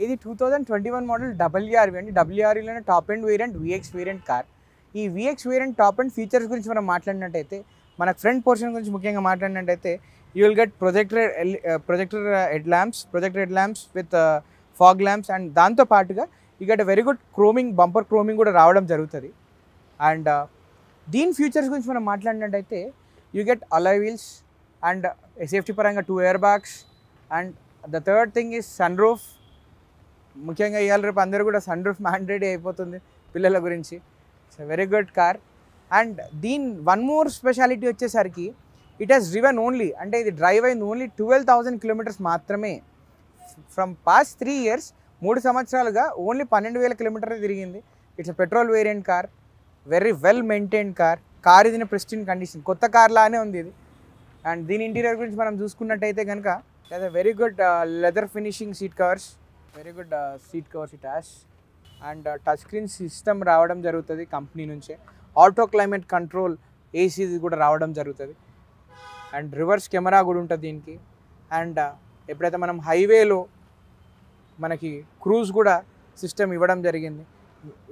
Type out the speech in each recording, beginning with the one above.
ఇది 2021 model WRV అండి. WRVలోనే top end variant VX variant car. ఈ VX variant top end features గురించి మనం మాట్లాడినట్టయితే, మన ఫ్రంట్ పోర్షన్ గురించి ముఖ్యంగా మాట్లాడినట్టయితే, you will get projector head lamps with fog lamps, and దాంతో పాటుగా you get very good bumper chroming కూడా రావడం జరుగుతుంది. అండ్ దీని ఫీచర్స్ గురించి మనం మాట్లాడినట్టయితే, you get alloy wheels and safety పరంగా 2 air bags. And the third thing is sun roof. ముఖ్యంగా ఇవాళ రేపు అందరూ కూడా సన్ రూఫ్ మ్యాండేటరీ అయిపోతుంది పిల్లల గురించి. It's very good car. And దీని వన్ మోర్ స్పెషాలిటీ వచ్చేసరికి, ఇట్ హాస్ డ్రివెన్ ఓన్లీ, అంటే ఇది డ్రైవ్ అయింది ఓన్లీ 12,000 కిలోమీటర్స్ మాత్రమే. ఫ్రమ్ పాస్ట్ 3 ఇయర్స్ 3 సంవత్సరాలుగా ఓన్లీ 12,000 కిలోమీటర్లు తిరిగింది. It's petrol variant car, very well maintained car ఇది ప్రెస్టీన్ కండిషన్, కొత్త కార్ లానే ఉంది ఇది. అండ్ దీని ఇంటీరియర్ గురించి మనం చూసుకున్నట్టయితే కనుక, very good leather finishing seat covers it has. And touch screen system రావడం జరుగుతుంది కంపెనీ నుంచే. ఆటో క్లైమేట్ కంట్రోల్ ఏసీ కూడా రావడం జరుగుతుంది. అండ్ రివర్స్ కెమెరా కూడా ఉంటుంది దీనికి. అండ్ ఎప్పుడైతే మనం హైవేలో మనకి క్రూజ్ కూడా సిస్టమ్ ఇవ్వడం జరిగింది.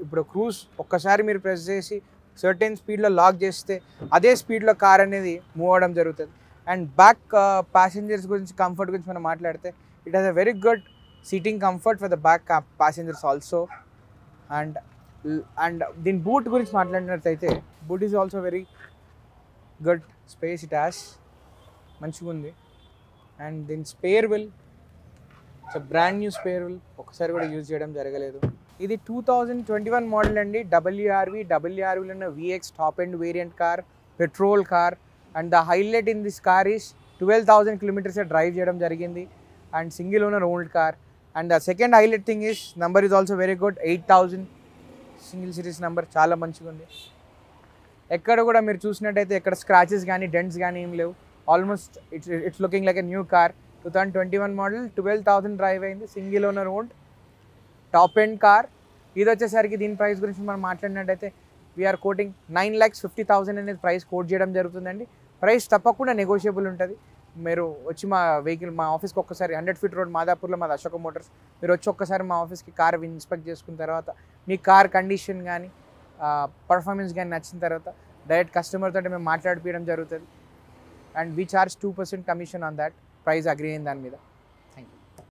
ఇప్పుడు క్రూజ్ ఒక్కసారి మీరు ప్రెస్ చేసి సర్టెన్ స్పీడ్లో లాక్ చేస్తే అదే స్పీడ్లో కార్ అనేది మూవ్ అవ్వడం జరుగుతుంది. అండ్ బ్యాక్ ప్యాసింజర్స్ గురించి, కంఫర్ట్ గురించి మనం మాట్లాడితే, it has a very good seating comfort for the back passengers also. And దీని బూట్ గురించి మాట్లాడినట్లయితే, boot is also very good space it has, మంచిగా ఉంది. అండ్ దీని spare wheel, it's brand new spare wheel, ఒకసారి కూడా యూజ్ చేయడం జరగలేదు. ఇది 2021 మోడల్ అండి. WRVలోనే VX top end variant car, petrol car. And the highlight in this car is 12,000 kilometres drive చేయడం జరిగింది. And single owner old car. And the second highlight thing is number is also very good, 8,000 single series number, చాలా మంచిగా ఉంది. ఎక్కడ కూడా మీరు చూసినట్టయితే ఎక్కడ స్క్రాచెస్ కానీ డెంట్స్ కానీ ఏం లేవు. Almost it's looking like a new car. 2021 model, 12,000 drive అయింది, single owner owned top end car. ఇది వచ్చేసరికి దీని ప్రైస్ గురించి మనం మాట్లాడినట్టయితే, వీఆర్ కోటింగ్ 9,50,000 అనేది ప్రైస్ కోట్ చేయడం జరుగుతుందండి. ప్రైస్ తప్పకుండా నెగోషియబుల్ ఉంటుంది. మీరు వచ్చి మా ఆఫీస్కి ఒక్కసారి 100 ఫీట్ రోడ్ మాదాపూర్లో మాది అశోక మోటార్స్, మీరు వచ్చి ఒక్కసారి మా ఆఫీస్కి కార్ ఇన్స్పెక్ట్ చేసుకున్న తర్వాత మీ కార్ కండిషన్ కానీ పర్ఫార్మెన్స్ కానీ నచ్చిన తర్వాత డైరెక్ట్ కస్టమర్తో మేము మాట్లాడిపించడం జరుగుతుంది. And we charge 2% commission on that, price agree అయిన దాని మీద.